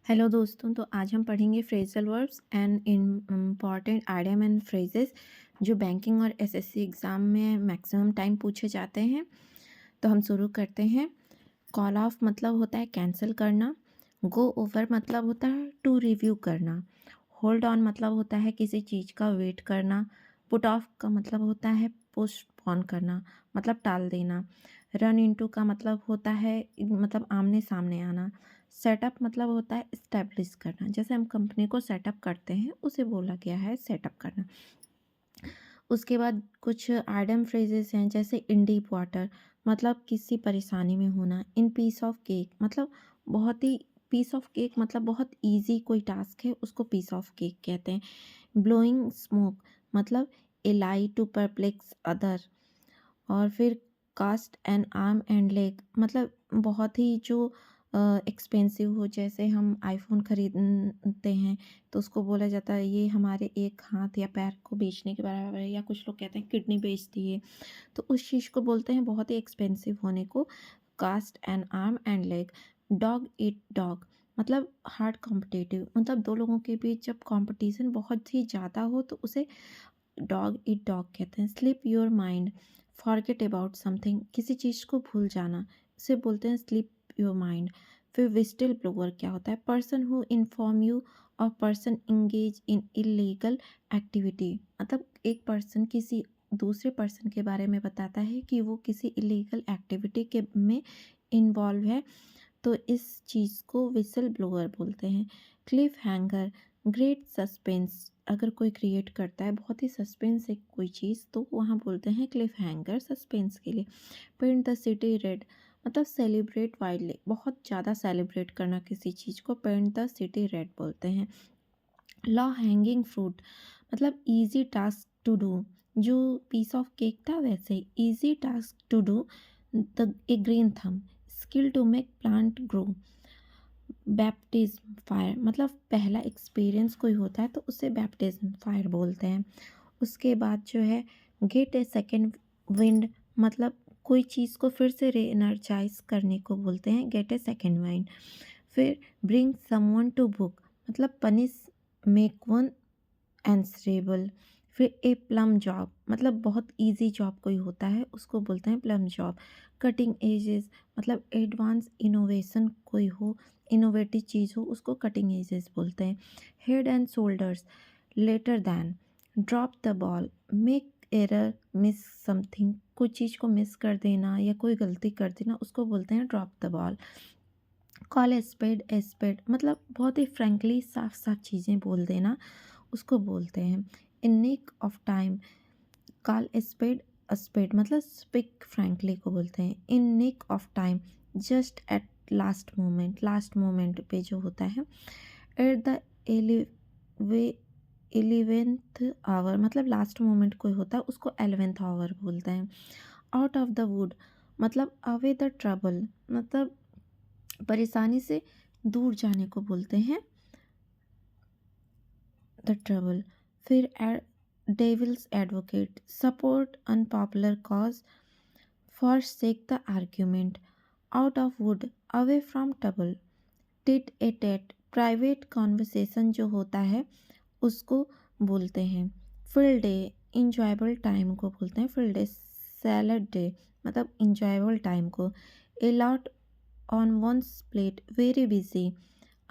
Hello दोस्तों, तो आज हम पढ़ेंगे phrasal verbs and important idiom and phrases जो बैंकिंग और एसएससी एग्ज़ाम में मैक्सिमम टाइम पूछे जाते हैं। तो हम शुरू करते हैं। कॉल ऑफ मतलब होता है कैंसिल करना। गो ओवर मतलब होता है टू रिव्यू करना। होल्ड ऑन मतलब होता है किसी चीज़ का वेट करना। पुट ऑफ का मतलब होता है पोस्टपोन करना, मतलब टाल देना। रन इनटू का मतलब होता है मतलब आमने सामने आना। सेटअप मतलब होता है इस्टेब्लिश करना, जैसे हम कंपनी को सेटअप करते हैं उसे बोला गया है सेटअप करना। उसके बाद कुछ आइडम फ्रेजेस हैं, जैसे इन डीप वाटर मतलब किसी परेशानी में होना। इन पीस ऑफ केक मतलब बहुत ही पीस ऑफ केक मतलब बहुत इजी कोई टास्क है, उसको पीस ऑफ केक कहते हैं। ब्लोइंग स्मोक मतलब a lie to perplex other. और फिर cost and arm and leg मतलब बहुत ही जो एक्सपेंसिव हो, जैसे हम आईफोन खरीदते हैं तो उसको बोला जाता है ये हमारे एक हाथ या पैर को बेचने के बराबर है, या कुछ लोग कहते हैं किडनी बेच दी है, तो उस चीज़ को बोलते हैं बहुत ही एक्सपेंसिव होने को cost and arm and leg. Dog eat dog मतलब हार्ड कॉम्पिटिटिव मतलब दो लोगों के बीच जब कंपटीशन बहुत ही ज़्यादा हो तो उसे डॉग ईट डॉग कहते हैं। Slip your mind forget about something किसी चीज़ को भूल जाना, इसे बोलते हैं स्लिप योर माइंड। फिर विस्टिल ब्लोअर क्या होता है? पर्सन हु इन्फॉर्म यू और person engage in illegal activity मतलब एक पर्सन किसी दूसरे पर्सन के बारे में बताता है कि वो किसी इलीगल एक्टिविटी के में इन्वॉल्व है, तो इस चीज़ को विसल ब्लोअर बोलते हैं। क्लिफ हैंगर ग्रेट सस्पेंस अगर कोई क्रिएट करता है बहुत ही सस्पेंस है कोई चीज़, तो वहाँ बोलते हैं क्लिफ हैंगर सस्पेंस के लिए। पेंट द सिटी रेड मतलब सेलिब्रेट वाइडली बहुत ज़्यादा सेलिब्रेट करना किसी चीज़ को पेंट द सिटी रेड बोलते हैं। लॉ हैंगिंग फ्रूट मतलब इजी टास्क टू डू, जो पीस ऑफ केक था वैसे ही easy task to do. The a green thumb skill to make plant grow. Baptism fire मतलब पहला एक्सपीरियंस कोई होता है तो उसे बैप्टिज्म फायर बोलते हैं। उसके बाद जो है गेट ए सेकेंड विंड मतलब कोई चीज़ को फिर से रीएनर्जाइज करने को बोलते हैं गेट ए सेकेंड विंड। फिर ब्रिंग समवन टू बुक मतलब पनिश मेक वन आंसरेबल। फिर ए प्लम जॉब मतलब बहुत इजी जॉब कोई होता है उसको बोलते हैं प्लम जॉब। कटिंग एजेस मतलब एडवांस इनोवेशन कोई हो, इनोवेटिव चीज़ हो उसको कटिंग एजेस बोलते हैं। Head and shoulders later than. Drop the ball make error miss something कोई चीज़ को मिस कर देना या कोई गलती कर देना उसको बोलते हैं drop the ball. Call a spade मतलब बहुत ही फ्रेंकली साफ साफ चीज़ें बोल देना उसको बोलते हैं। In nick of time call a spade मतलब स्पीक फ्रैंकली को बोलते हैं। In nick of time just at last moment पे जो होता है। At the eleven 11th hour मतलब लास्ट मोमेंट कोई होता है उसको 11th आवर बोलते हैं। आउट ऑफ द वुड मतलब अवे द ट्रबल मतलब परेशानी से दूर जाने को बोलते हैं द ट्रबल। फिर devil's advocate support unpopular cause for sake the argument. Out of wood away from trouble. Tete a tete private conversation जो होता है उसको बोलते हैं। फील्ड डे इंजॉयबल टाइम को बोलते हैं फील्ड डे। सैलड डे मतलब इंजॉयबल टाइम को। A lot on one's plate very busy.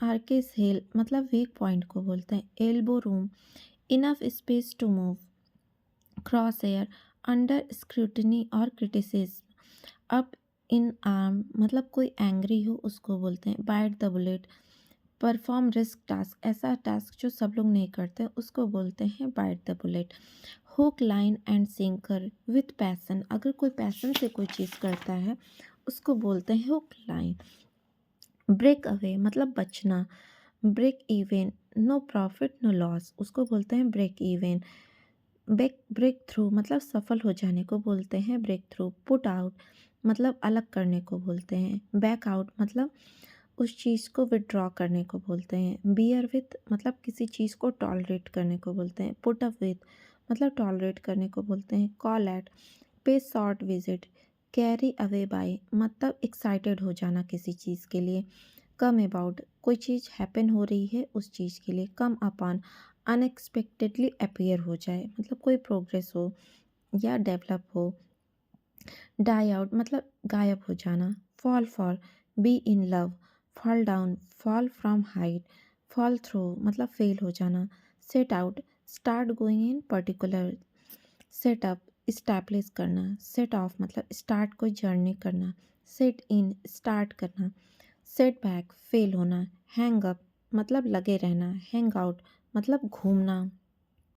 आर्केस हेल मतलब वीक पॉइंट को बोलते हैं। Elbow room enough space to move. Cross hair under scrutiny और क्रिटिसिज्म। अप इन आर्म मतलब कोई एंग्री हो उसको बोलते हैं। Bite the bullet perform risk task ऐसा टास्क जो सब लोग नहीं करते उसको बोलते हैं bite the bullet. Hook line and sinker with passion अगर कोई पैसन से कोई चीज़ करता है उसको बोलते हैं हुक लाइन। ब्रेक अवे मतलब बचना। Break even no profit no loss उसको बोलते हैं ब्रेक इवन। ब्रेक थ्रू मतलब सफल हो जाने को बोलते हैं ब्रेक थ्रू। पुट आउट मतलब अलग करने को बोलते हैं। बैक आउट मतलब उस चीज़ को विड्रॉ करने को बोलते हैं। बियर विथ मतलब किसी चीज़ को टॉलरेट करने को बोलते हैं। पुट अप विथ मतलब टॉलरेट करने को बोलते हैं। कॉल एट पे short visit. Carry away by मतलब एक्साइटेड हो जाना किसी चीज़ के लिए। कम अबाउट कोई चीज़ हैपन हो रही है उस चीज़ के लिए, कम अपॉन अनएक्सपेक्टेडली अपीयर हो जाए मतलब कोई प्रोग्रेस हो या डेवलप हो। डाई आउट मतलब गायब हो जाना। Fall for be in love. Fall down fall from height. Fall through मतलब फेल हो जाना। Set out start going in particular. Set up establish करना। सेट ऑफ मतलब स्टार्ट कोई जर्नी करना। सेट इन स्टार्ट करना। सेट बैक फेल होना। Hang up मतलब लगे रहना। हैंग आउट मतलब घूमना।